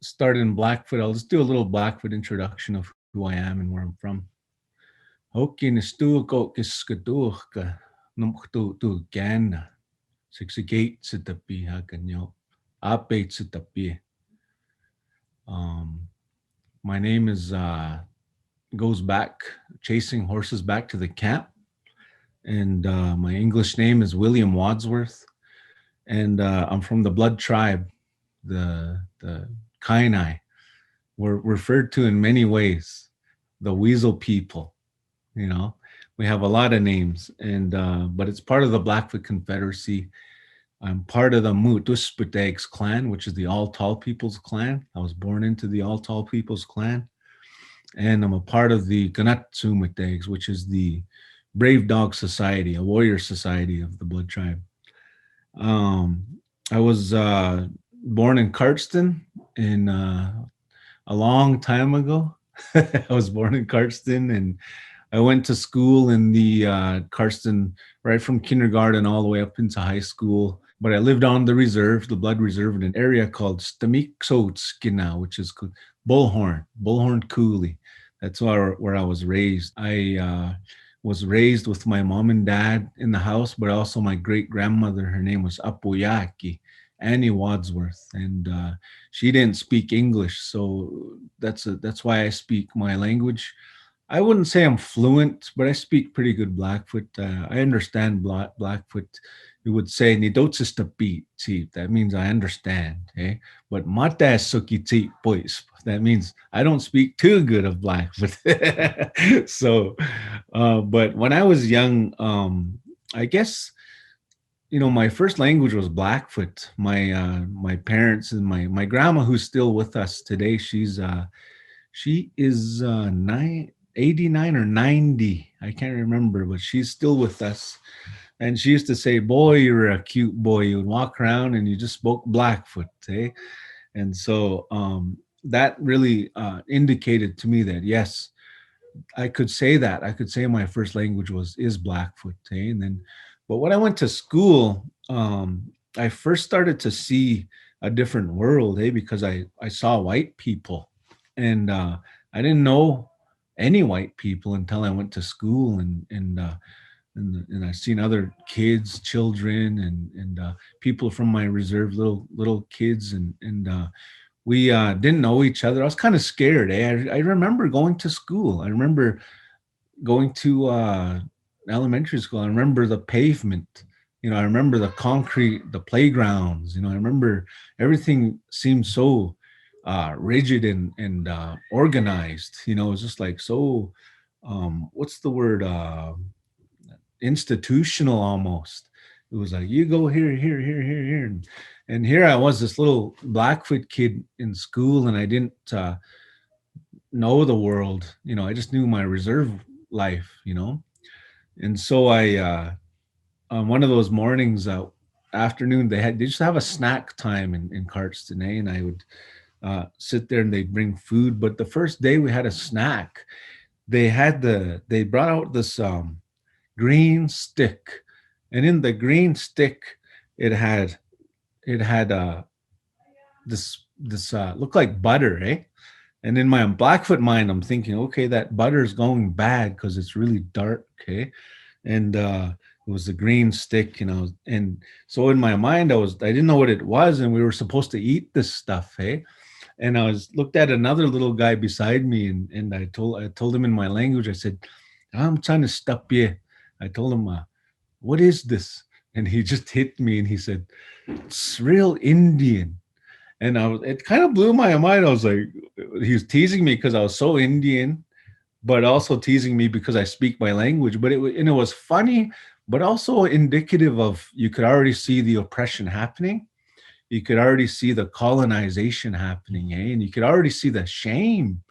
started in Blackfoot, I'll just do a little Blackfoot introduction of who I am and where I'm from. Hokin is tu ko kiskaduka num tu gan six gate to the be haganyo update to the be. Um, my name is goes back chasing horses back to the camp, and my English name is William Wadsworth, and I'm from the Blood tribe, the Kainai. We're referred to in many ways, the Weasel people. You know, we have a lot of names, and but it's part of the Blackfoot Confederacy. I'm part of the Mutusputags clan, which is the All Tall People's clan. I was born into the All Tall People's clan, and I'm a part of the Ganatsumatags, which is the Brave Dog Society, a warrior society of the Blood Tribe. Um, I was born in Cardston in a long time ago. I was born in Cardston, and I went to school in the Cardston right from kindergarten all the way up into high school. But I lived on the reserve, the Blood Reserve, in an area called Stamiksoatskina, which is Bullhorn Coulee. That's where I was raised. I was raised with my mom and dad in the house, but also my great grandmother. Her name was Apoyaki, Annie Wadsworth, and she didn't speak English, so that's why I speak my language. I wouldn't say I'm fluent, but I speak pretty good Blackfoot. I understand Blackfoot. You would say "Nidotsis to beat." See, that means I understand. Eh? But mata suki ti boys. That means I don't speak too good of Blackfoot. So, but when I was young, I guess my first language was Blackfoot. My parents and my grandma, who's still with us today, she is 89 or 90. I can't remember, but she's still with us. And she used to say, "Boy, you're a cute boy. You would walk around and you just spoke Blackfoot." Eh? And so that really indicated to me that, yes, I could say that. I could say my first language is Blackfoot. Eh? And then, but when I went to school, I first started to see a different world, because I saw white people, and I didn't know any white people until I went to school, and I seen other kids, children, and people from my reserve, little kids, and we didn't know each other. I was kind of scared. I remember going to school. I remember going to elementary school. I remember the pavement. I remember the concrete, the playgrounds. I remember everything seemed so rigid and organized. It was just like so. What's the word? Institutional almost. It was like you go here, here, here, here, here, and here I was, this little Blackfoot kid in school, and I didn't know the world. I just knew my reserve life. And so I on one of those mornings, afternoon, they just have a snack time in Cardston, and I would sit there and they'd bring food. But the first day we had a snack, they brought out this green stick, and in the green stick, it had it had this looked like butter, eh? And in my Blackfoot mind, I'm thinking, okay, that butter is going bad because it's really dark, okay? And it was the green stick, and so in my mind, I didn't know what it was, and we were supposed to eat this stuff, hey? And I was looked at another little guy beside me, and I told him in my language. I said, "I'm trying to stop you." I told him, "What is this?" And he just hit me, and he said, "It's real Indian." And it kind of blew my mind. I was like, he was teasing me because I was so Indian, but also teasing me because I speak my language. But it was funny, but also indicative of, you could already see the oppression happening. You could already see the colonization happening, and you could already see the shame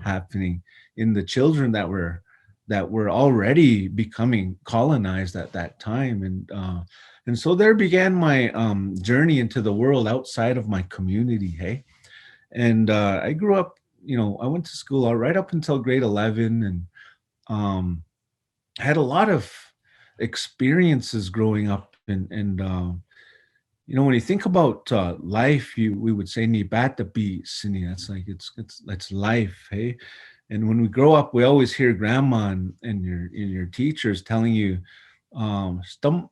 happening in the children that were already becoming colonized at that time. And so there began my journey into the world outside of my community. Hey, and I grew up. I went to school right up until grade 11, and had a lot of experiences growing up, and when you think about life, we would say ni bata bi sini. That's like it's life, hey. And when we grow up, we always hear grandma and your teachers telling you, stum,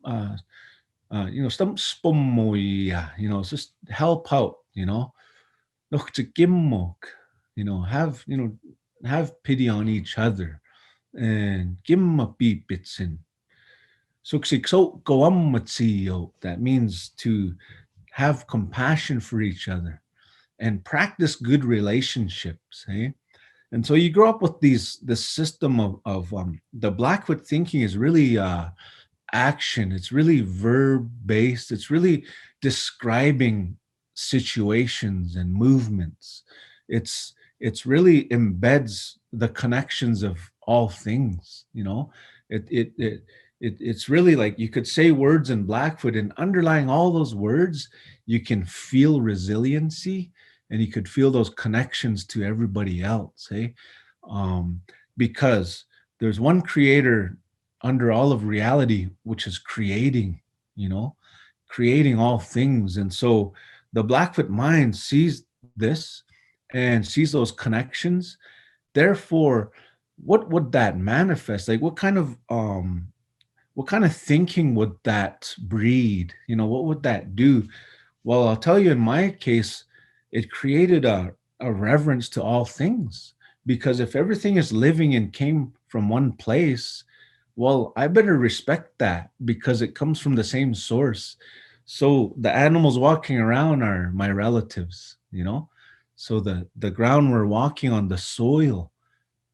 stum spomoya, just help out, noch to gimmok, have have pity on each other and gimma beep bitsin. So go that means to have compassion for each other and practice good relationships. Hey? And so you grow up with this system of the Blackfoot thinking is really action. It's really verb based. It's really describing situations and movements. It's really embeds the connections of all things. It it it, it's really like you could say words in Blackfoot, and underlying all those words, you can feel resiliency, and you could feel those connections to everybody else. Hey, um, because there's one creator under all of reality, which is creating, you know, creating all things. And so the Blackfoot mind sees this and sees those connections. Therefore, what would that manifest? Like what kind of thinking would that breed? What would that do? Well, I'll tell you, in my case, it created a reverence to all things. Because if everything is living and came from one place, well, I better respect that because it comes from the same source. So the animals walking around are my relatives. So the ground we're walking on, the soil,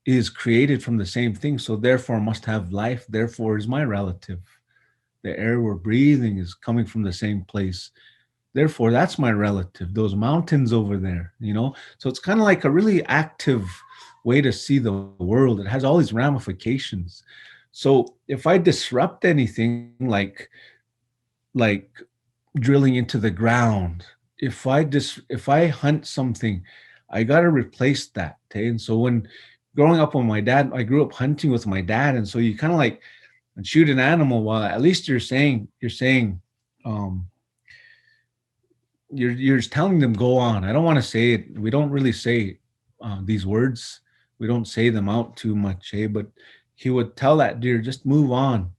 is created from the same thing. So therefore must have life, therefore is my relative. The air we're breathing is coming from the same place. Therefore, that's my relative, those mountains over there. So it's kind of like a really active way to see the world. It has all these ramifications. So if I disrupt anything like drilling into the ground, if I hunt something, I got to replace that. Okay? And so when growing up with my dad, I grew up hunting with my dad, and so you kind of like shoot an animal. Well, at least you're saying um you're just telling them go on. I don't want to say it. We don't really say these words. We don't say them out too much, but he would tell that deer, just move on.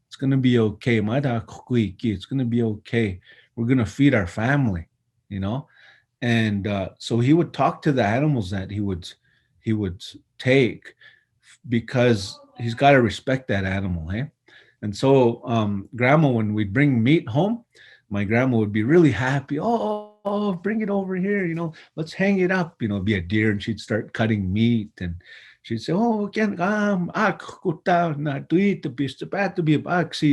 It's gonna be okay. It's gonna be okay. We're gonna feed our family, you know. And so he would talk to the animals that he would take, because he's got to respect that animal, hey. And so grandma, when we'd bring meat home, my grandma would be really happy. Oh, bring it over here, let's hang it up, be a deer, and she'd start cutting meat, and she'd say, oh, again,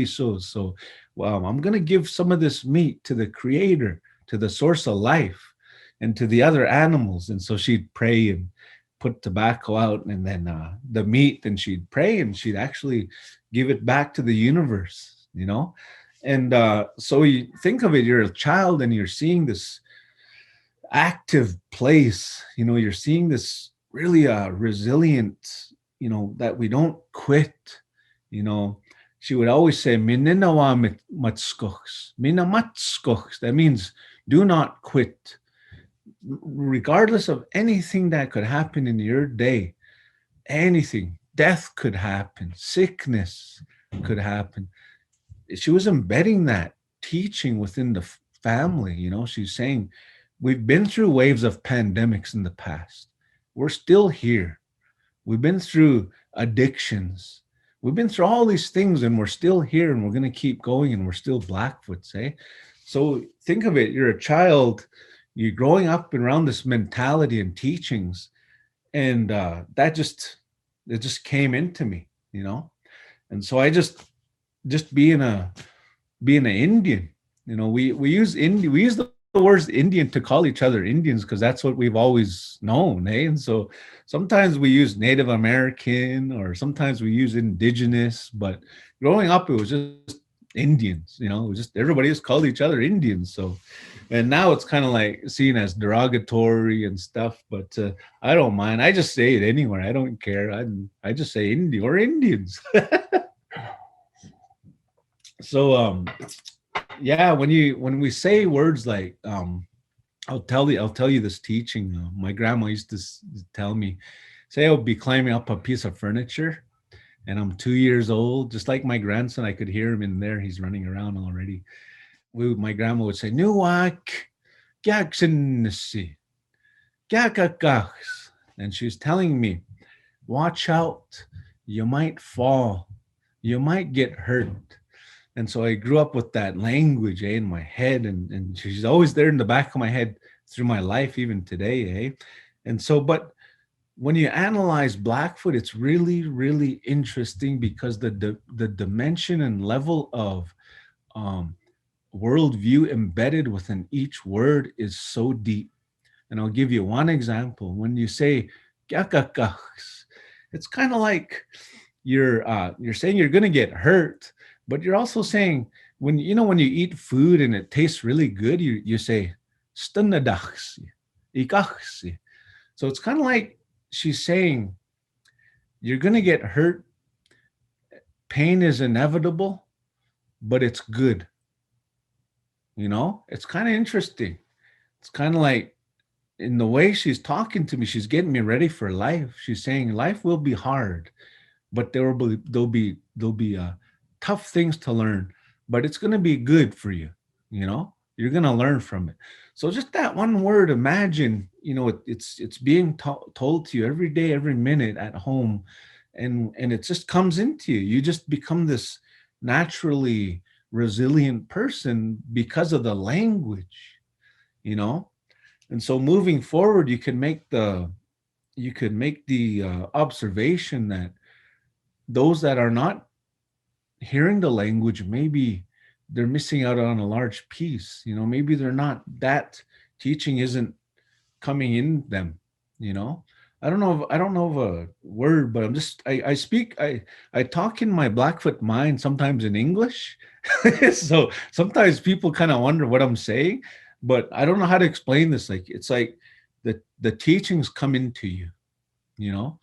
so well, I'm gonna give some of this meat to the creator, to the source of life, and to the other animals. And so she'd pray and put tobacco out, and then the meat, and she'd pray, and she'd actually give it back to the universe. And so you think of it, you're a child and you're seeing this active place, you're seeing this really resilient, that we don't quit. you know she would always say "Mininawa matskoks, mina matskoks." That means do not quit, regardless of anything that could happen in your day. Anything, death could happen, sickness could happen. She was embedding that teaching within the family. She's saying, we've been through waves of pandemics in the past, we're still here. We've been through addictions, we've been through all these things, and we're still here, and we're going to keep going, and we're still Blackfoots, eh? So think of it, you're a child, you're growing up around this mentality and teachings, and that just came into me. And so I just being an Indian. We use the words Indian to call each other Indians because that's what we've always known, eh? And so sometimes we use Native American, or sometimes we use Indigenous, but growing up it was just Indians. It was just everybody just called each other Indians. So, and now it's kind of like seen as derogatory and stuff, but I don't mind. I just say it anywhere. I don't care. I just say Indian or Indians. So Yeah, when we say words like I'll tell you this teaching. My grandma used to tell me, say I would be climbing up a piece of furniture, and I'm 2 years old, just like my grandson. I could hear him in there. He's running around already. My grandma would say, "Nuak, gagsinsi, gagagags," and she was telling me, "Watch out, you might fall, you might get hurt." And so I grew up with that language in my head, and she's always there in the back of my head through my life, even today, And so, but when you analyze Blackfoot, it's really, really interesting because the dimension and level of um, worldview embedded within each word is so deep. And I'll give you one example. When you say "Gakakaks," it's kind of like you're saying you're going to get hurt, but you're also saying when you eat food and it tastes really good, you say "Stunnadaksi, ikaksi." So it's kind of like she's saying you're going to get hurt. Pain is inevitable, but it's good. It's kind of interesting. It's kind of like in the way she's talking to me, she's getting me ready for life. She's saying life will be hard, but there'll be tough things to learn, but it's going to be good for you. You're going to learn from it. So just that one word, imagine, it's being told to you every day, every minute at home, and it just comes into you. You just become this naturally resilient person because of the language, you know and so moving forward, you could make the observation that those that are not hearing the language, maybe they're missing out on a large piece. Maybe they're not, that teaching isn't coming in them. you know I don't know of a word, but I talk in my Blackfoot mind, sometimes in English. So sometimes people kind of wonder what I'm saying, but I don't know how to explain this. Like, it's like the teachings come into you. you know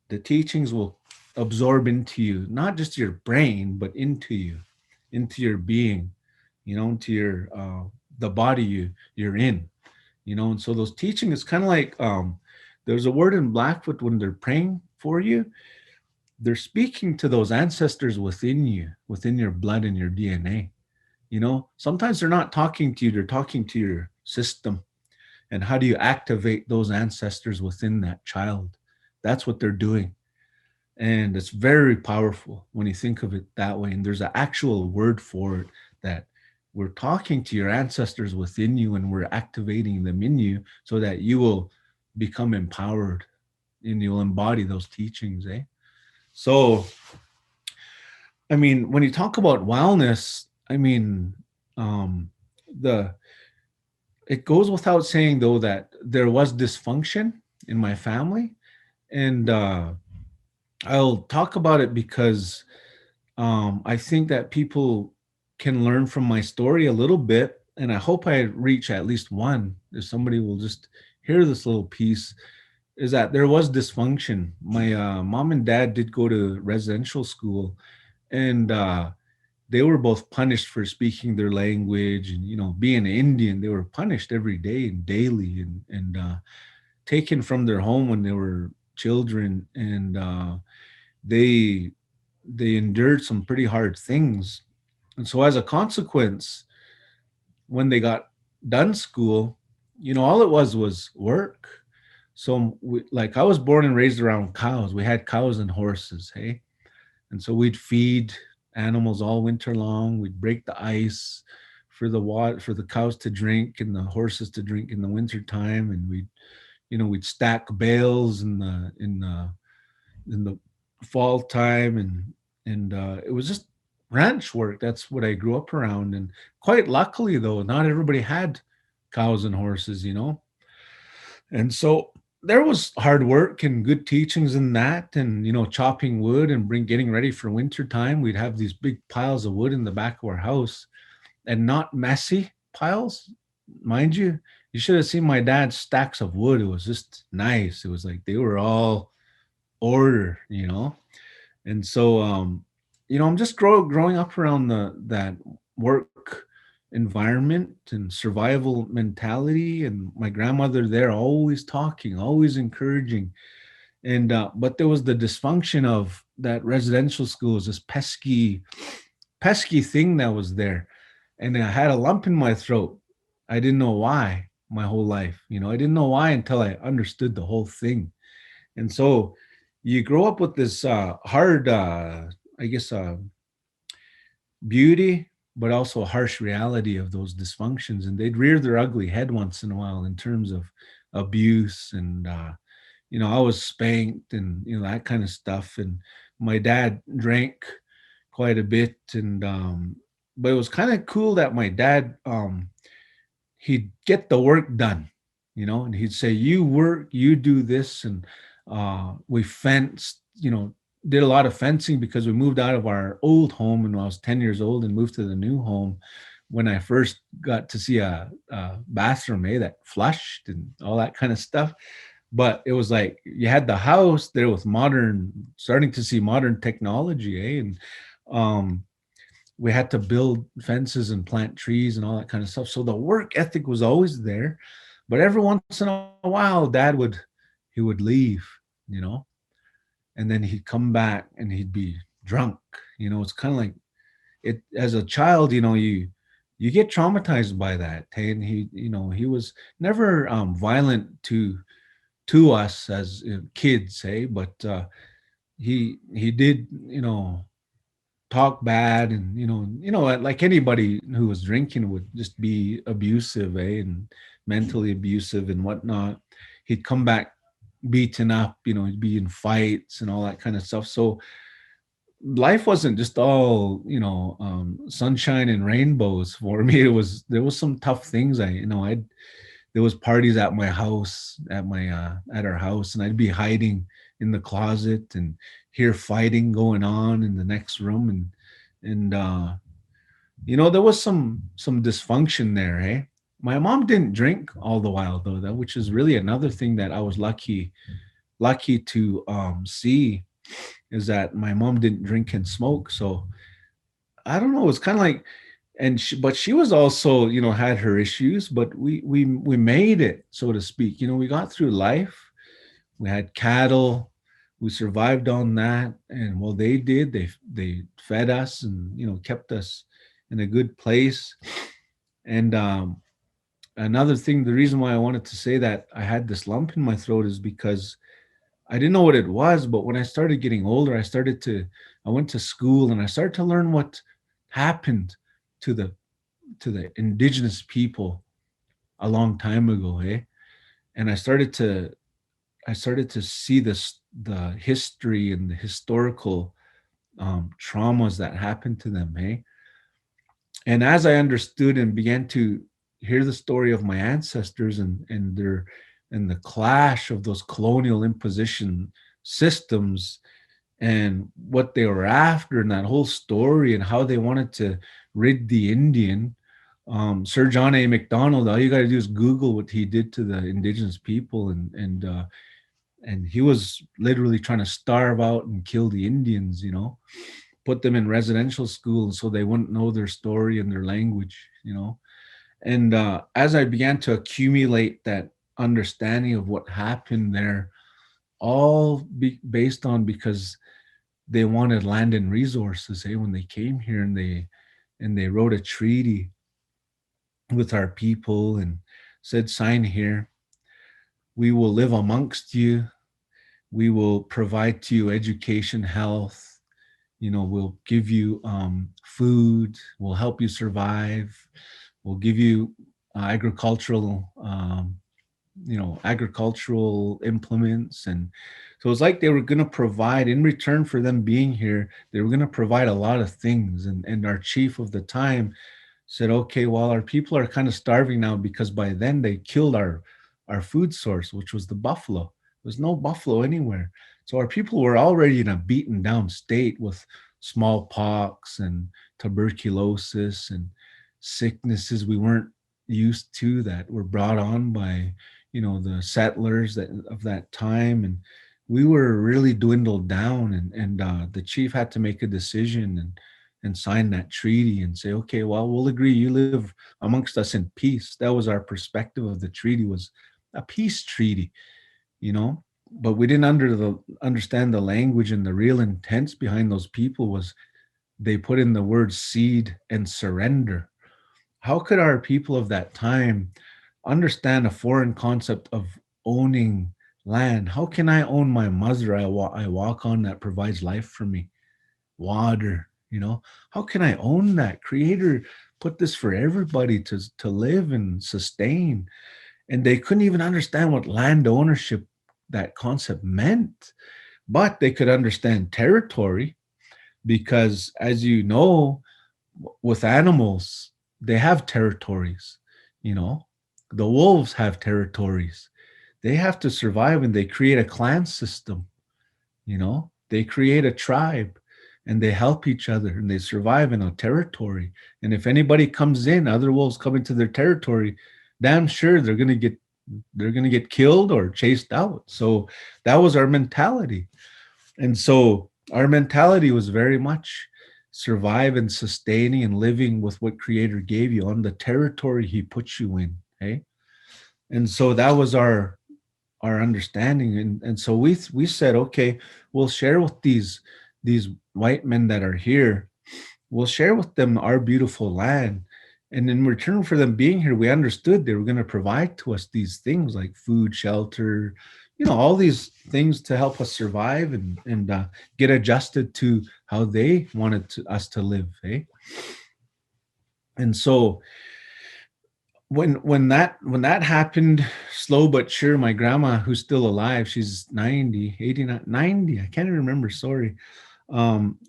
the teachings will absorb into you, not just your brain, but into your being, into your the body you're in. And so those teaching is kind of like, there's a word in Blackfoot when they're praying for you, they're speaking to those ancestors within you, within your blood and your DNA. Sometimes they're not talking to you, they're talking to your system. And how do you activate those ancestors within that child? That's what they're doing. And it's very powerful when you think of it that way. And there's an actual word for it, that we're talking to your ancestors within you and we're activating them in you so that you will become empowered and you'll embody those teachings. So, I mean, when you talk about wellness, I mean, um, the it goes without saying, though, that there was dysfunction in my family. And I'll talk about it because I think that people can learn from my story a little bit, and I hope I reach at least one. If somebody will just hear this little piece, is that there was dysfunction. My mom and dad did go to residential school, and they were both punished for speaking their language, and being Indian, they were punished every day and daily, and taken from their home when they were children, and they they endured some pretty hard things. And so as a consequence, when they got done school, all it was work. So like, I was born and raised around cows. We had cows and horses, hey? And so we'd feed animals all winter long. We'd break the ice for the water, for the cows to drink and the horses to drink in the winter time. And we'd stack bales in the fall time, and it was just ranch work. That's what I grew up around. And quite luckily, though, not everybody had cows and horses. And so there was hard work and good teachings in that, and chopping wood and getting ready for winter time. We'd have these big piles of wood in the back of our house, and not messy piles, mind you. You should have seen my dad's stacks of wood. It was just nice. It was like they were all order. And so I'm just growing up around that work. environment and survival mentality, and my grandmother there always talking, always encouraging. And but there was the dysfunction of that residential school, was this pesky thing that was there. And I had a lump in my throat. I didn't know why my whole life. I didn't know why until I understood the whole thing. And so you grow up with this hard, I guess, beauty, but also harsh reality of those dysfunctions. And they'd rear their ugly head once in a while in terms of abuse. And, I was spanked and, that kind of stuff. And my dad drank quite a bit. And, but it was kind of cool that my dad, he'd get the work done, and he'd say, you work, you do this. And we fenced, did a lot of fencing because we moved out of our old home when I was 10 years old and moved to the new home when I first got to see a bathroom, that flushed and all that kind of stuff. But it was like you had the house there with starting to see modern technology, and we had to build fences and plant trees and all that kind of stuff. So the work ethic was always there. But every once in a while, he would leave, you know, and then he'd come back and he'd be drunk. It's kind of like it as a child, you get traumatized by that. Hey? And he was never violent to us as kids, hey, but he did, talk bad, and like anybody who was drinking would just be abusive, and mentally abusive and whatnot. He'd come back beaten up, he'd be in fights and all that kind of stuff. So life wasn't just all sunshine and rainbows for me. There was some tough things. There was parties at my house, at our house, and I'd be hiding in the closet and hear fighting going on in the next room. And there was some dysfunction there. Hey, my mom didn't drink all the while though, which is really another thing that I was lucky to see, is that my mom didn't drink and smoke. So I don't know, it's kind of like, but she was also, had her issues, but we made it, so to speak. We got through life. We had cattle, we survived on that. And well, they fed us and kept us in a good place. And another thing, the reason why I wanted to say that I had this lump in my throat is because I didn't know what it was. But when I started getting older, I went to school and I started to learn what happened to the Indigenous people a long time ago, and I started to see the history and the historical traumas that happened to them, and as I understood and began to hear the story of my ancestors and the clash of those colonial imposition systems and what they were after, and that whole story and how they wanted to rid the Indian. Sir John A. Macdonald, all you got to do is Google what he did to the Indigenous people, and he was literally trying to starve out and kill the Indians, put them in residential schools so they wouldn't know their story and their language, And as I began to accumulate that understanding of what happened there, based on because they wanted land and resources, when they came here, and they wrote a treaty with our people and said, sign here, we will live amongst you, we will provide to you education, health, we'll give you food, we'll help you survive, we'll give you agricultural agricultural implements. And so it's like they were going to provide, in return for them being here, they were going to provide a lot of things. And our chief of the time said, okay, well, our people are kind of starving now, because by then they killed our food source, which was the buffalo. There's no buffalo anywhere. So our people were already in a beaten down state with smallpox and tuberculosis and sicknesses we weren't used to, that were brought on by the settlers of that time. And we were really dwindled down, and the chief had to make a decision. and sign that treaty and say, okay, well, we'll agree you live amongst us in peace. That was our perspective of the treaty, was a peace treaty, but we didn't understand the language, and the real intents behind those people was they put in the words seed and surrender. How could our people of that time understand a foreign concept of owning land? How can I own my mother I walk on that provides life for me? Water, how can I own that? Creator put this for everybody to live and sustain. And they couldn't even understand what land ownership, that concept, meant. But they could understand territory, because as you know, with animals, they have territories. The wolves have territories. They have to survive, and they create a clan system. They create a tribe, and they help each other, and they survive in a territory. And if anybody comes in, other wolves come into their territory, damn sure they're gonna get killed or chased out. So that was our mentality. And so our mentality was very much survive and sustaining and living with what Creator gave you on the territory He put you in. Hey, and so that was our understanding. And so we said, okay, we'll share with these white men that are here. We'll share with them our beautiful land. And in return for them being here, we understood they were going to provide to us these things like food, shelter, all these things to help us survive and get adjusted to how they wanted us to live. Eh? And so when that happened, slow but sure, my grandma, who's still alive, she's 90, 89, 90, I can't even remember, sorry.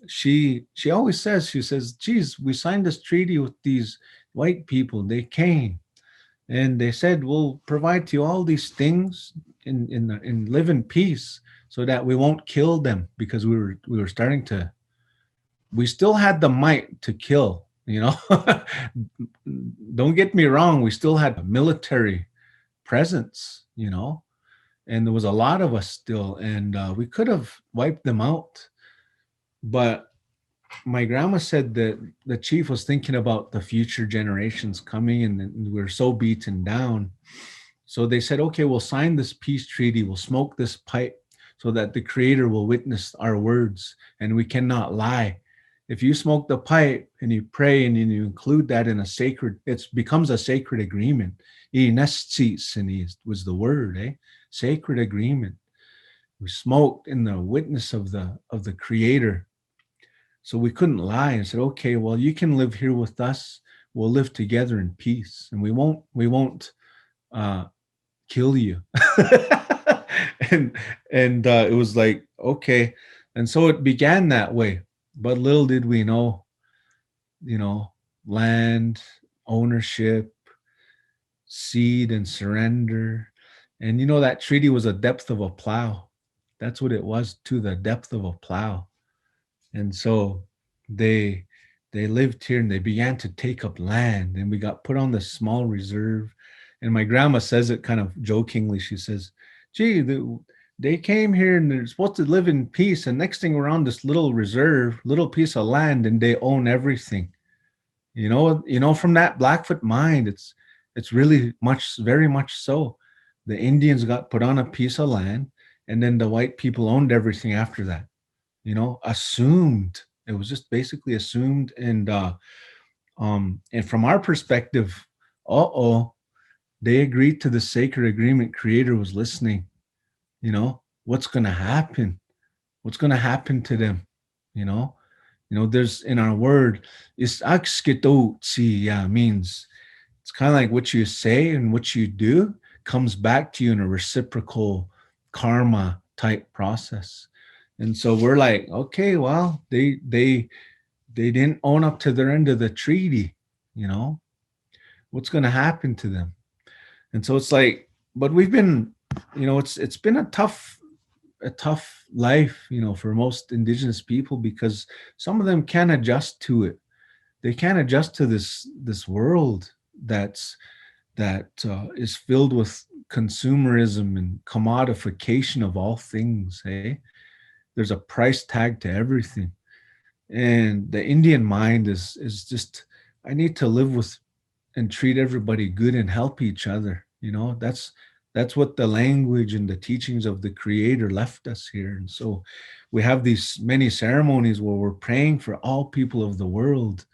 She always says, geez, we signed this treaty with these white people. They came and they said, we'll provide to you all these things and live in peace so that we won't kill them, because we were starting to, we still had the might to kill. Don't get me wrong, we still had a military presence, and there was a lot of us still, and we could have wiped them out. But my grandma said that the chief was thinking about the future generations coming, and we're so beaten down. So they said, okay, we'll sign this peace treaty, we'll smoke this pipe so that the Creator will witness our words, and we cannot lie. If you smoke the pipe and you pray and you include that in a sacred, it becomes a sacred agreement. Was the word, sacred agreement. We smoked in the witness of the Creator. So we couldn't lie, and said, okay, well, you can live here with us. We'll live together in peace, and we won't kill you. and it was like, okay. And so it began that way. But little did we know, land ownership, seed and surrender. And that treaty was a depth of a plow. That's what it was, to the depth of a plow. And so they lived here, and they began to take up land, and we got put on this small reserve. And my grandma says it kind of jokingly. She says, gee, they came here and they're supposed to live in peace, and next thing we're on this little reserve, little piece of land, and they own everything. From that Blackfoot mind, it's really very much so. The Indians got put on a piece of land, and then the white people owned everything after that. Assumed. It was just basically assumed. And from our perspective, they agreed to the sacred agreement. Creator was listening. What's going to happen? What's going to happen to them? There's, in our word, is means it's kind of like what you say and what you do comes back to you in a reciprocal karma type process. And so we're like, okay, well, they didn't own up to their end of the treaty, what's going to happen to them? And so it's like, but we've been, it's been a tough life, for most Indigenous people, because some of them can't adjust to it. They can't adjust to this world that is filled with consumerism and commodification of all things. There's a price tag to everything. And the Indian mind is just, I need to live with and treat everybody good and help each other. That's what the language and the teachings of the Creator left us here. And so we have these many ceremonies where we're praying for all people of the world,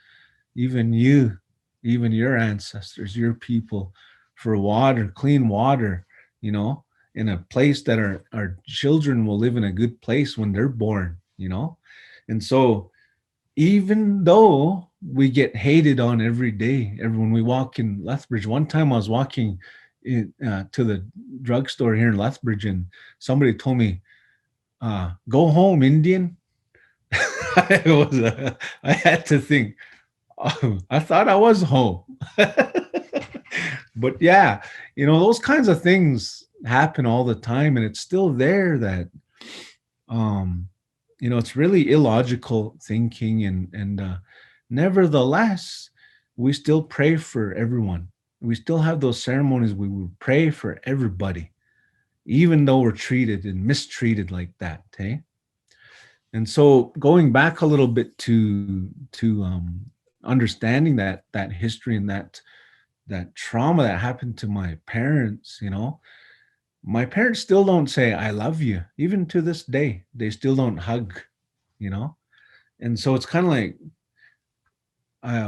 even you, even your ancestors, your people, for water, clean water, you know, in a place that our children will live in a good place when they're born. And so even though we get hated on every day, when we walk in Lethbridge. One time I was walking to the drugstore here in Lethbridge, and somebody told me, "Go home, Indian." I had to think. Oh, I thought I was home. But yeah, those kinds of things happen all the time, and it's still there that um it's really illogical thinking, and nevertheless we still pray for everyone. We still have those ceremonies. We would pray for everybody, even though we're treated and mistreated like that, hey. And so going back a little bit to understanding that history and that trauma that happened to my parents. My parents still don't say I love you. Even to this day, they still don't hug. you know and so it's kind of like,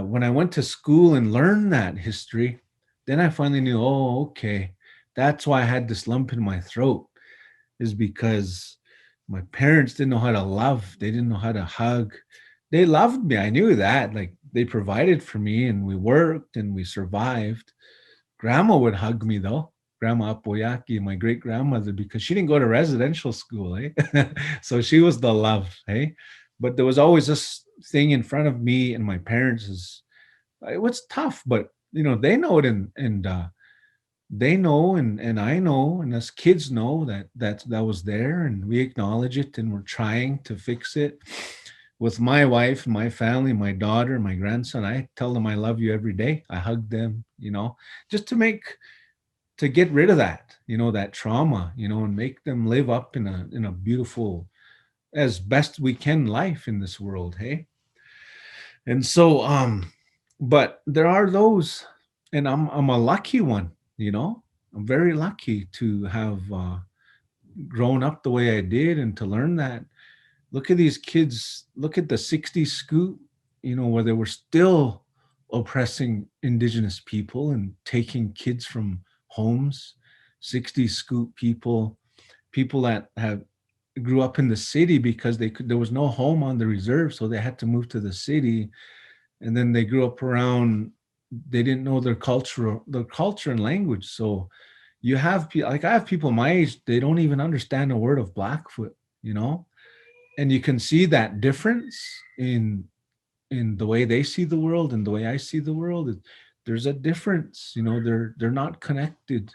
when I went to school and learned that history, then I finally knew, oh, okay, that's why I had this lump in my throat, is because my parents didn't know how to love. They didn't know how to hug. They loved me. I knew that. Like, they provided for me and we worked and we survived. Grandma would hug me though. Grandma Apoyaki, my great grandmother, because she didn't go to residential school, eh? So she was the love, eh? But there was always this thing in front of me and my parents. It was tough, but they know it, and they know, and I know, and us kids know that was there, and we acknowledge it, and we're trying to fix it. With my wife, my family, my daughter, my grandson, I tell them I love you every day. I hug them, just to get rid of that trauma, and make them live up in a beautiful, as best we can, life in this world, hey. And so but there are those, and I'm a lucky one. I'm very lucky to have grown up the way I did, and to learn that. Look at these kids. Look at the 60s scoop, where they were still oppressing Indigenous people and taking kids from homes. 60s scoop people that have grew up in the city because there was no home on the reserve, so they had to move to the city. And then they grew up around, they didn't know their culture and language. So you have like, I have people my age, they don't even understand a word of Blackfoot, you know and you can see that difference in the way they see the world and the way I see the world. There's a difference. They're not connected.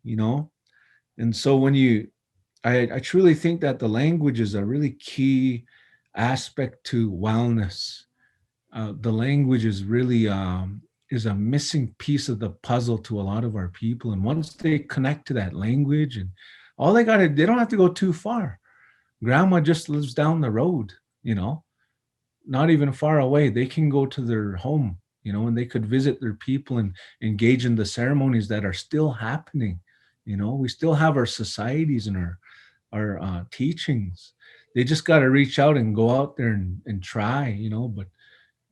you know and so when I truly think that the language is a really key aspect to wellness. The language is really is a missing piece of the puzzle to a lot of our people. And once they connect to that language, and they don't have to go too far. Grandma just lives down the road, you know, not even far away. They can go to their home, and they could visit their people and engage in the ceremonies that are still happening. We still have our societies and our teachings. They just got to reach out and go out there and try, but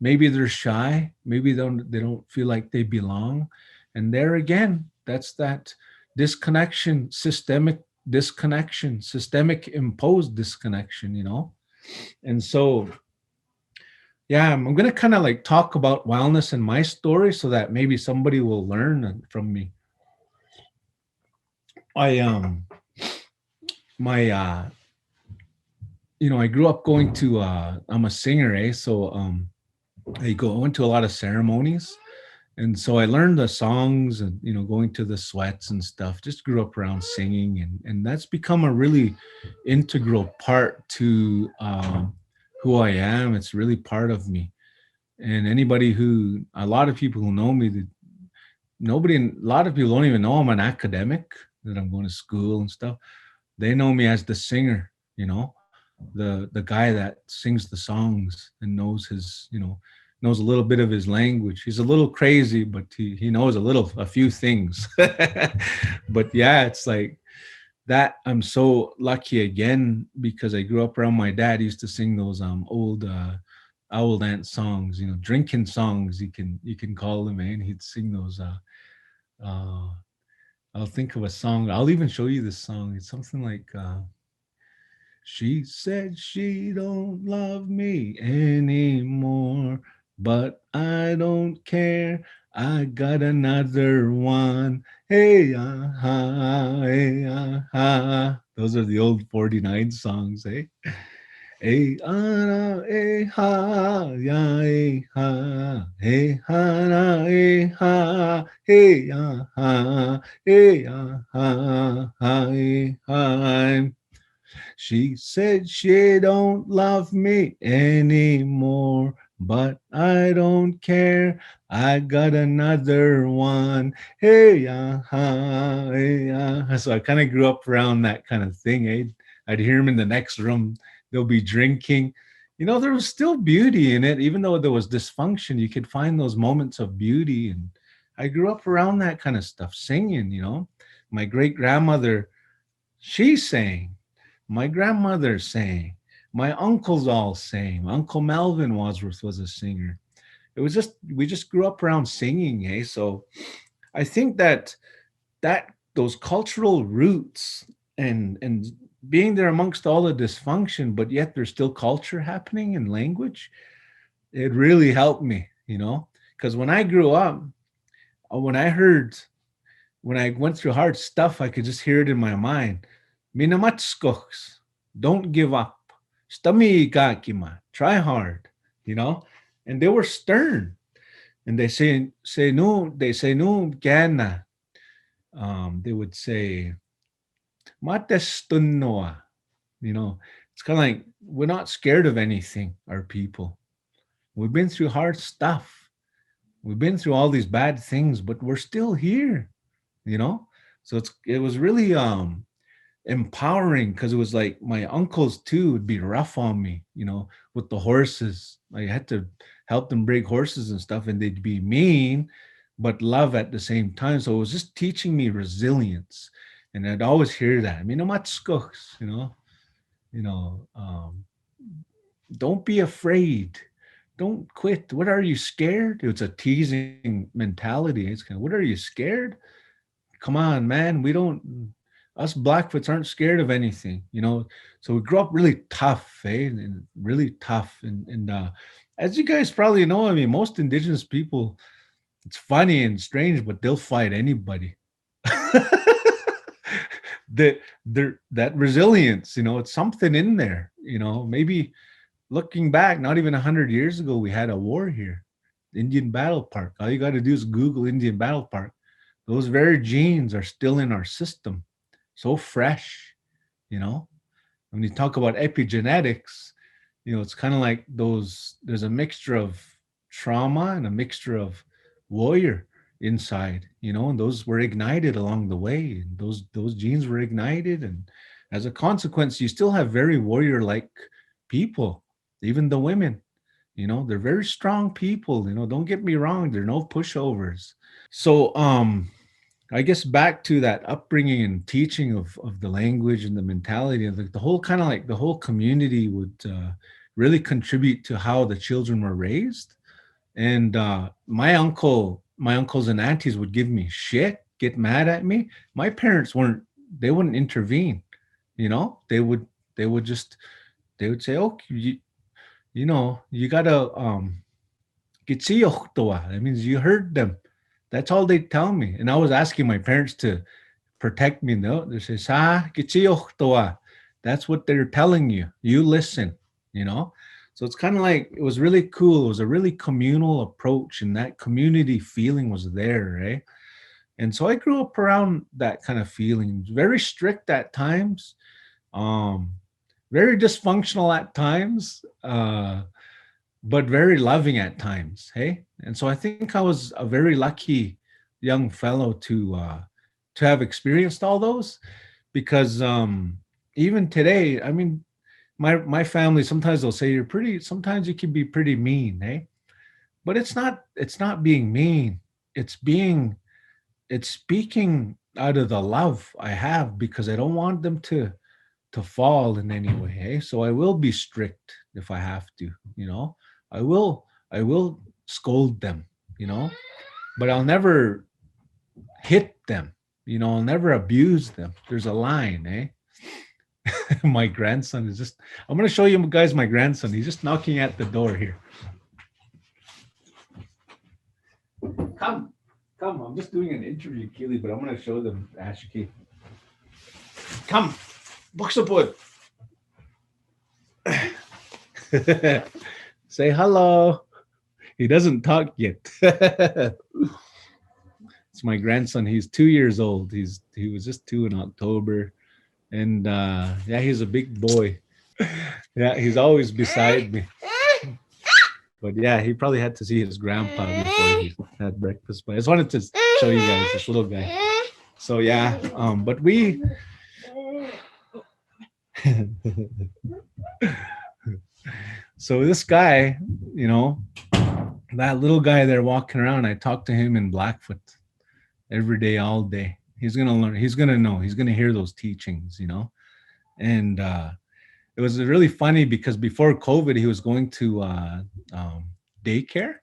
maybe they're shy. Maybe they don't feel like they belong. And there again, that's that disconnection, systemic imposed disconnection. And so, yeah, I'm going to kind of like talk about wellness and my story so that maybe somebody will learn from me. I my I grew up going to I'm a singer, so I went to a lot of ceremonies. And so I learned the songs, and going to the sweats and stuff. Just grew up around singing, and that's become a really integral part to who I am. It's really part of me. And a lot of people who know me, a lot of people don't even know I'm an academic, that I'm going to school and stuff. They know me as the singer. the guy that sings the songs and knows his, knows a little bit of his language. He's a little crazy, but he knows a few things. But yeah, it's like that. I'm so lucky again because I grew up around my dad. He used to sing those old owl dance songs, drinking songs, you can call them, man. He'd sing those uh I'll think of a song. I'll even show you this song. It's something like she said she don't love me anymore, but I don't care. I got another one. Hey, hey, those are the old 49 songs, eh? Hey, hey, ha, ya, hey, ha, hey, ha, na, hey, ha, hey, hey, hey, ha. She said she don't love me anymore, but I don't care. I got another one. Hey, hey. So I kind of grew up around that kind of thing. I'd hear him in the next room. They'll be drinking. There was still beauty in it, even though there was dysfunction. You could find those moments of beauty, and I grew up around that kind of stuff, singing. My great grandmother, she sang. My grandmother sang. My uncles all sang. Uncle Melvin Wadsworth was a singer. It was just we just grew up around singing, hey. So I think that those cultural roots and being there amongst all the dysfunction, but yet there's still culture happening and language, it really helped me, because when I grew up, when I heard when I went through hard stuff, I could just hear it in my mind. Minamatskoks, don't give up. Stami kakima, try hard, you know? And they were stern. And they say no gana. They would say, Matestunnoa. It's kind of like we're not scared of anything, our people. We've been through hard stuff. We've been through all these bad things, but we're still here, you know? So it was really empowering because it was like my uncles too would be rough on me, with the horses. I had to help them break horses and stuff, and they'd be mean, but love at the same time. So it was just teaching me resilience. And I'd always hear that. I mean, I'm not skooks, you know, um, don't be afraid. Don't quit. What are you scared? It's a teasing mentality. It's kind of, what are you scared? Come on, man. Us Blackfoots aren't scared of anything, So we grew up really tough, and really tough. And as you guys probably know, I mean, most Indigenous people, it's funny and strange, but they'll fight anybody. That resilience, it's something in there, maybe looking back, not even 100 years ago, we had a war here, Indian Battle Park. All you got to do is Google Indian Battle Park. Those very genes are still in our system, so fresh, you know. When you talk about epigenetics, it's kind of like there's a mixture of trauma and a mixture of warrior inside, and those were ignited along the way. And those genes were ignited, and as a consequence, you still have very warrior-like people, even the women. They're very strong people. Don't get me wrong, they're no pushovers. So I guess back to that upbringing and teaching of the language and the mentality, and the whole kind of like the whole community would really contribute to how the children were raised. And my uncles and aunties would give me shit, get mad at me. My parents they wouldn't intervene. They would say, oh, you gotta that means you heard them. That's all they tell me. And I was asking my parents to protect me. No, they say, that's what they're telling you. You listen, you know? So it's kind of like, it was really cool. It was a really communal approach, and that community feeling was there, right? And so I grew up around that kind of feeling. Very strict at times, um, very dysfunctional at times, but very loving at times. Hey, and so I think I was a very lucky young fellow to have experienced all those, because even today, I mean, my family, sometimes they'll say you're pretty, sometimes you can be pretty mean, eh? But it's not being mean. It's being, it's speaking out of the love I have, because I don't want them to fall in any way, eh? So I will be strict if I have to, you know. I will scold them, you know, but I'll never hit them, you know, I'll never abuse them. There's a line, eh? My grandson is just, I'm going to show you guys my grandson. He's just knocking at the door here. Come, come. I'm just doing an interview, Keely, but I'm going to show them Ashiki. Come, box of wood. Say hello. He doesn't talk yet. It's my grandson. He's 2 years old. He was just 2 in October. And yeah, he's a big boy. Yeah, he's always beside me. But yeah, he probably had to see his grandpa before he had breakfast. But I just wanted to show you guys this little guy. So yeah, but we so this guy, you know, that little guy there walking around, I talk to him in Blackfoot every day, all day. He's gonna learn, he's gonna know, he's gonna hear those teachings, you know. And it was really funny because before COVID, he was going to daycare,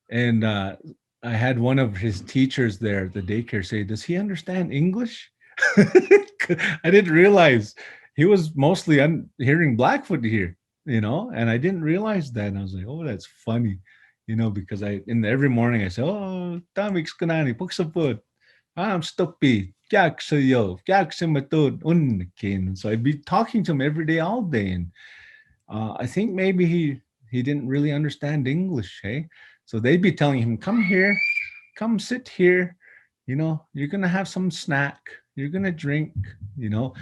and I had one of his teachers there at the daycare say, "Does he understand English?" I didn't realize he was mostly hearing Blackfoot here, you know, and I didn't realize that. And I was like, "Oh, that's funny," you know, because every morning I say, "Oh, Tamix kanani puksaput, I'm stupid." So I'd be talking to him every day, all day, and I think maybe he didn't really understand English, hey? So they'd be telling him, "Come here, come sit here, you know, you're gonna have some snack, you're gonna drink," you know.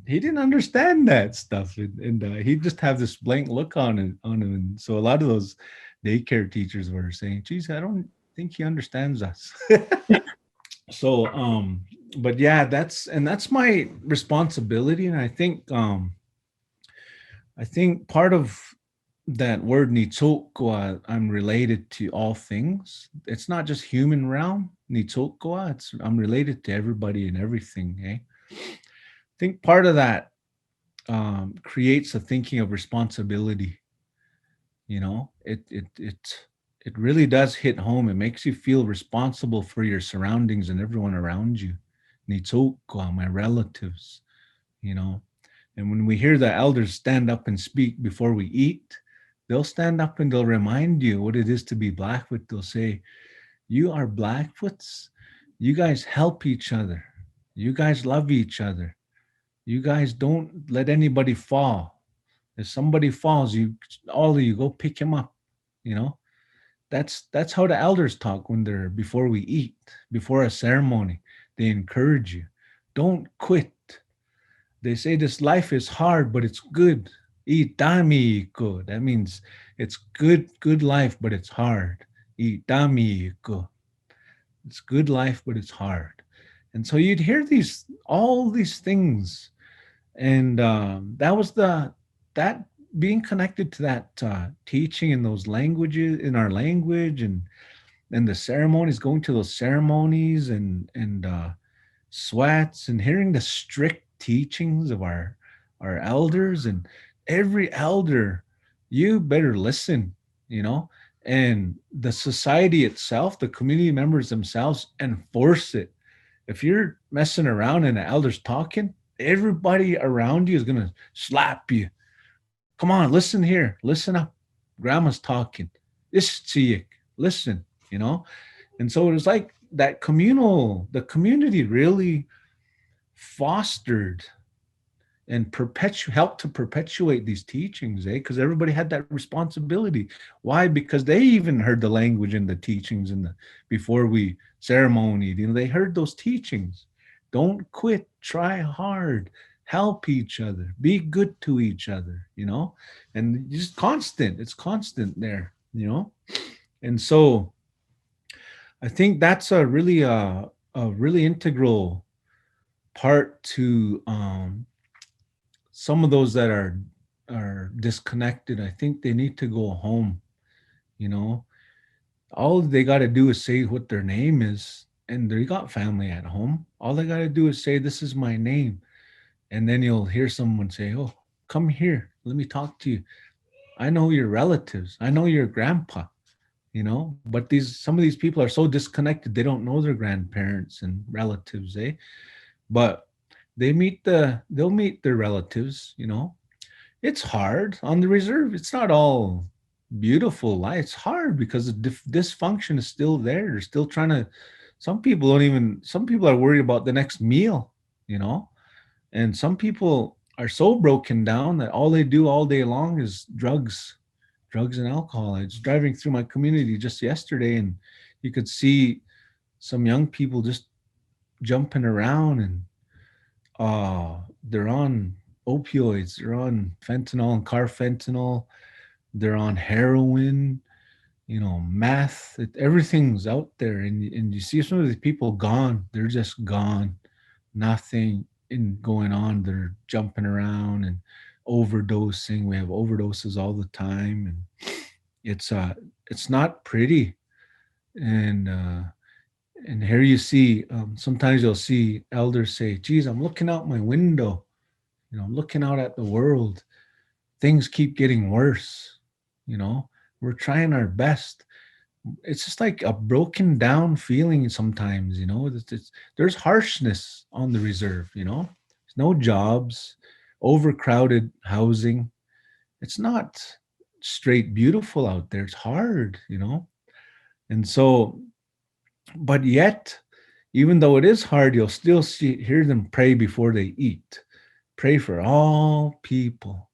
He didn't understand that stuff, and he'd just have this blank look on him. And so a lot of those daycare teachers were saying, "Geez, I don't think he understands us." So, but yeah, that's my responsibility, and I think part of that word nitsokwa, I'm related to all things. It's not just human realm, nitsokwa. I'm related to everybody and everything. Eh? I think part of that creates a thinking of responsibility. You know, it really does hit home. It makes you feel responsible for your surroundings and everyone around you. Nitsokwa, my relatives. You know, and when we hear the elders stand up and speak before we eat, they'll stand up and they'll remind you what it is to be Blackfoot. They'll say, "You are Blackfoots. You guys help each other. You guys love each other. You guys don't let anybody fall. If somebody falls, you all of you go pick him up." You know, that's how the elders talk when they're before we eat, before a ceremony. They encourage you. Don't quit. They say this life is hard, but it's good. Itami ko. That means it's good life, but it's hard. Itami ko. It's good life, but it's hard. And so you'd hear all these things, and that was that being connected to that teaching in those languages, in our language, and the ceremonies, going to those ceremonies, and sweats, and hearing the strict teachings of our elders. And every elder, you better listen, you know, and the society itself, the community members themselves, enforce it. If you're messing around and the elder's talking, everybody around you is going to slap you. Come on, listen here, listen up, grandma's talking, listen, you know. And so it was like that the community really fostered and helped to perpetuate these teachings, because everybody had that responsibility. Why? Because they even heard the language and the teachings before we ceremonied. You know, they heard those teachings. Don't quit, try hard, help each other, be good to each other, you know. And just constant, it's constant there, you know. And so I think that's a really integral part to some of those that are are disconnected, I think they need to go home. You know, all they got to do is say what their name is, and they got family at home. All they got to do is say, "This is my name," and then you'll hear someone say, "Oh, come here, let me talk to you. I know your relatives. I know your grandpa." You know, but these some of these people are so disconnected, they don't know their grandparents and relatives, eh? But they'll meet their relatives, you know. It's hard on the reserve. It's not all beautiful life. It's hard because the dysfunction is still there. They're still trying to. Some people are worried about the next meal, you know, and some people are so broken down that all they do all day long is drugs and alcohol. I was driving through my community just yesterday, and you could see some young people just jumping around, and they're on opioids, they're on fentanyl and carfentanil, they're on heroin, you know, meth. Everything's out there, and you see some of these people gone. They're just gone. Nothing in going on. They're jumping around and overdosing. We have overdoses all the time, and it's not pretty. And here you see, sometimes you'll see elders say, "Geez, I'm looking out my window. You know, I'm looking out at the world. Things keep getting worse. You know, we're trying our best." It's just like a broken down feeling sometimes. You know, there's harshness on the reserve. You know, there's no jobs, overcrowded housing. It's not straight beautiful out there. It's hard. You know, and so, but yet, even though it is hard, you'll still hear them pray before they eat. Pray for all people.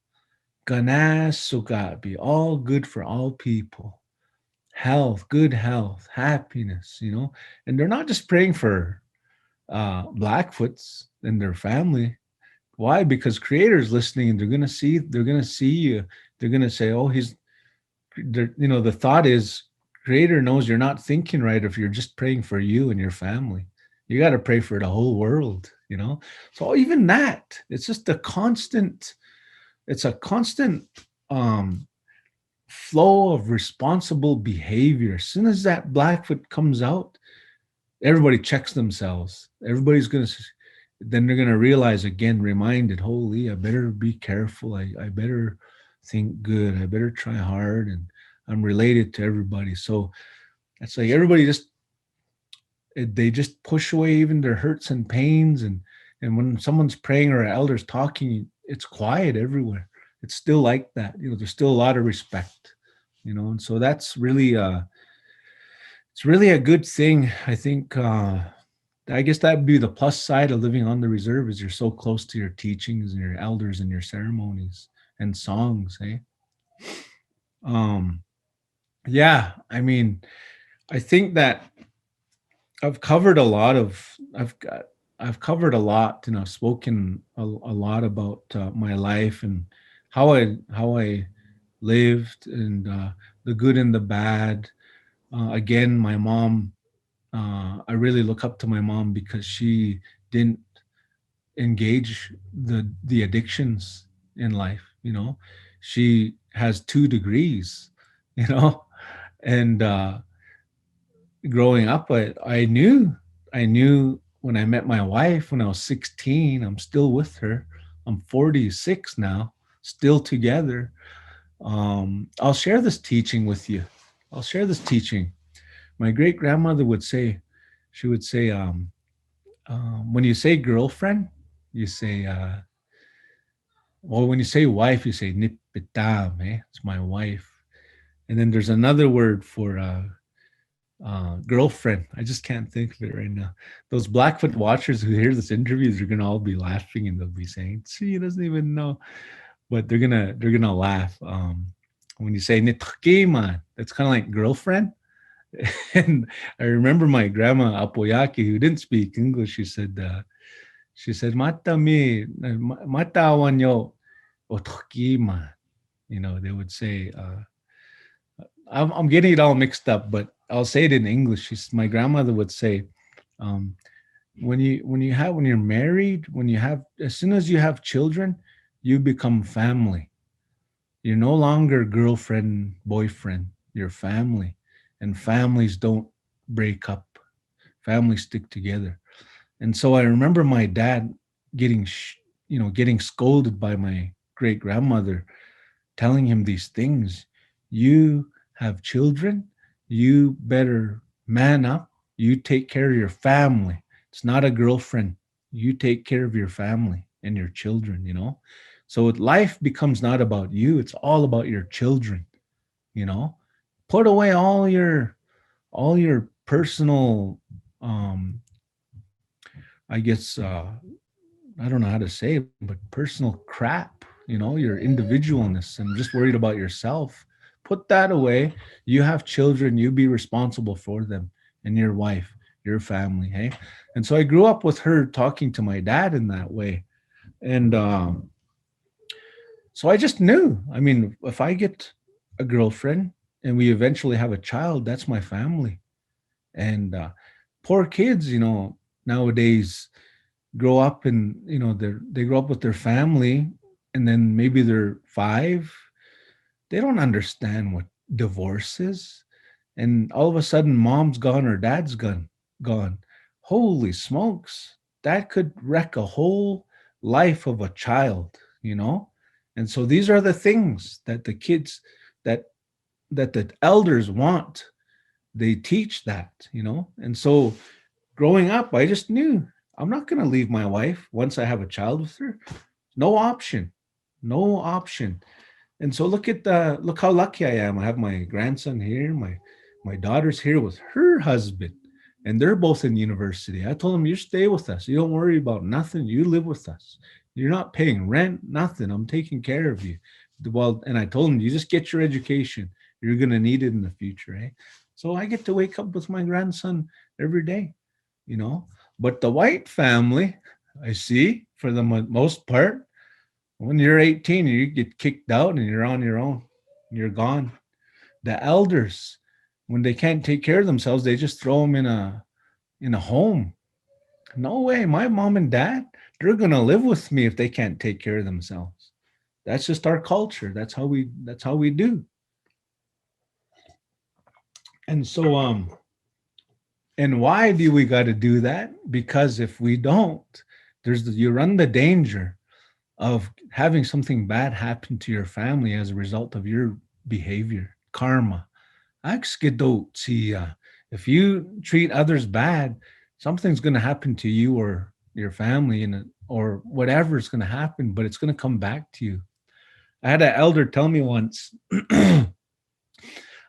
Ganas suga, be all good for all people. Health, good health, happiness, you know. And they're not just praying for Blackfoots and their family. Why? Because Creator's listening, and they're gonna see you. They're gonna say, "Oh, you know." The thought is, Creator knows you're not thinking right if you're just praying for you and your family. You got to pray for the whole world, you know. So even that, it's just a constant. It's a constant um, flow of responsible behavior. As soon as that Blackfoot comes out, everybody checks themselves. Everybody's gonna. Then they're gonna realize again, reminded, holy, I better be careful. I better think good. I better try hard, and I'm related to everybody. So it's like everybody they just push away even their hurts and pains, and when someone's praying or an elder's talking, it's quiet everywhere. It's still like that. You know, there's still a lot of respect. You know, and so that's really it's really a good thing. I think I guess that'd be the plus side of living on the reserve is you're so close to your teachings and your elders and your ceremonies and songs, eh? Um, yeah, I mean, I think that I've covered a lot of I've covered a lot, and I've spoken a lot about my life and how I lived, and the good and the bad. Again, my mom. I really look up to my mom because she didn't engage the addictions in life. You know, she has 2 degrees. You know, and growing up, I knew when I met my wife when I was 16. I'm still with her. I'm 46 now, still together. I'll share this teaching with you. I'll share this teaching. My great grandmother would say, she would say, when you say girlfriend, you say, well, when you say wife, you say nipitam, eh? It's my wife. And then there's another word for girlfriend. I just can't think of it right now. Those Blackfoot watchers who hear this interview, they're gonna all be laughing and they'll be saying, "See, he doesn't even know," but they're gonna laugh. When you say "nitkiman," that's kind of like girlfriend. And I remember my grandma Apoyaki, who didn't speak English. She said, "Mata mi, mata wanyo otkiman." You know, they would say. I'm getting it all mixed up, but I'll say it in English. My grandmother would say, um, when you're married, when you have as soon as you have children, you become family. You're no longer girlfriend, boyfriend, you're family. And families don't break up, families stick together. And so I remember my dad getting, getting scolded by my great grandmother, telling him these things. You have children, you better man up, you take care of your family. It's not a girlfriend. You take care of your family and your children. So life becomes not about you, it's all about your children, you know. Put away all your personal I guess I don't know how to say it, but personal crap, your individualness and just worried about yourself. Put that away. You have children, you be responsible for them and your wife, your family, hey? And so I grew up with her talking to my dad in that way. And so I just knew, I mean, if I get a girlfriend and we eventually have a child, that's my family. And poor kids, nowadays grow up and they grow up with their family, and then maybe they're 5. They don't understand what divorce is, and all of a sudden mom's gone or dad's gone. Holy smokes, that could wreck a whole life of a child. And so these are the things that the kids, that the elders want. They teach that. And so growing up, I just knew I'm not going to leave my wife once I have a child with her. No option. No option. And so look how lucky I am. I have my grandson here, my daughter's here with her husband, and they're both in university. I told them, you stay with us. You don't worry about nothing. You live with us. You're not paying rent, nothing. I'm taking care of you. Well, and I told them, you just get your education. You're going to need it in the future, eh? So I get to wake up with my grandson every day. But the white family, I see, for the most part, when you're 18, you get kicked out and you're on your own. You're gone. The elders, when they can't take care of themselves, they just throw them in a home. No way. My mom and dad, they're gonna live with me if they can't take care of themselves. That's just our culture. That's how we do. And so and why do we got to do that? Because if we don't, you run the danger of having something bad happen to your family as a result of your behavior, karma. If you treat others bad, something's going to happen to you or your family, or whatever is going to happen, but it's going to come back to you. I had an elder tell me once,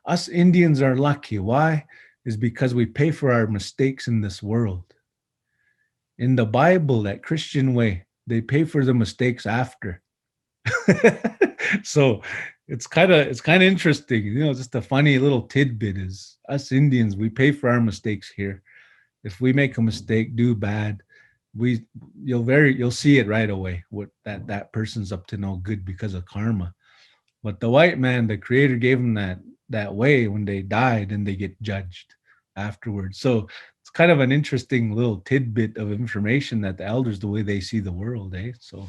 us Indians are lucky. Why? Is because we pay for our mistakes in this world. In the Bible, that Christian way, they pay for the mistakes after. So it's kind of interesting, just a funny little tidbit is us Indians, we pay for our mistakes here. If we make a mistake, do bad, you'll see it right away, what that person's up to no good because of karma. But the white man, the creator gave him that way. When they died, and they get judged afterwards. So it's kind of an interesting little tidbit of information, that the elders, the way they see the world, eh? So,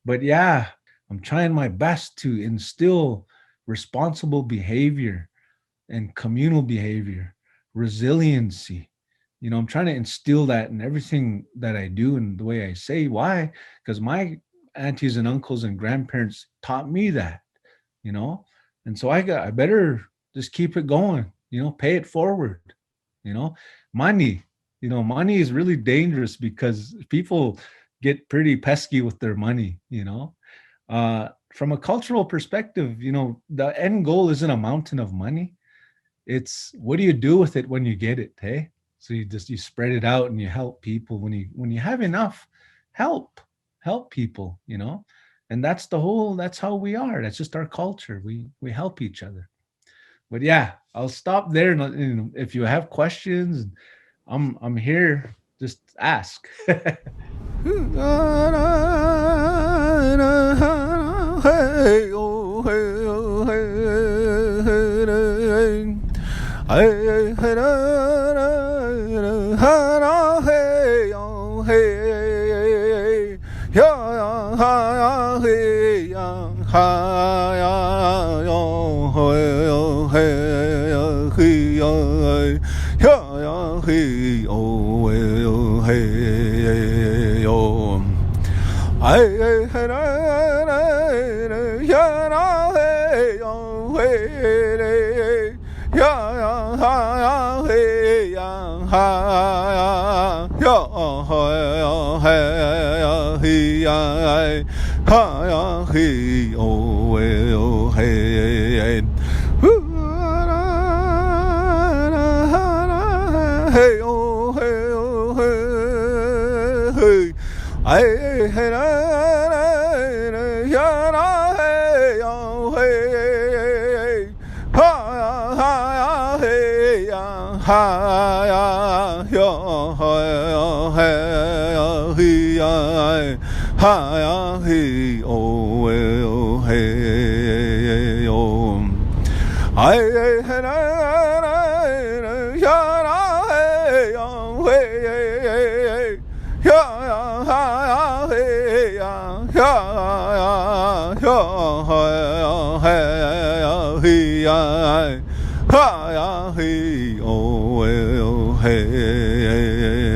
but yeah, I'm trying my best to instill responsible behavior and communal behavior, resiliency. I'm trying to instill that in everything that I do and the way I say. Why? Because my aunties and uncles and grandparents taught me that, and so I better just keep it going, pay it forward. you know money is really dangerous because people get pretty pesky with their money. From a cultural perspective, the end goal isn't a mountain of money. It's what do you do with it when you get it, hey? So you spread it out and you help people. When you have enough, help people. And that's how we are. That's just our culture. We help each other. But yeah, I'll stop there. And if you have questions, I'm here. Just ask. hey ya ha ya yo hey yo hey ya hey oh hey yo ai hey na ya na hey yo hey ya ha ya hey ya ha ya hey ya ha ya hey oh hey hey oh hey ai hey na ya na hey oh hey ha ya hey ya ha ya yo hey ya ha ya hey oh hey oh ai hey na ya na hey oh hey ya ha ya hey ya yo hey ya ha ya hey oh hey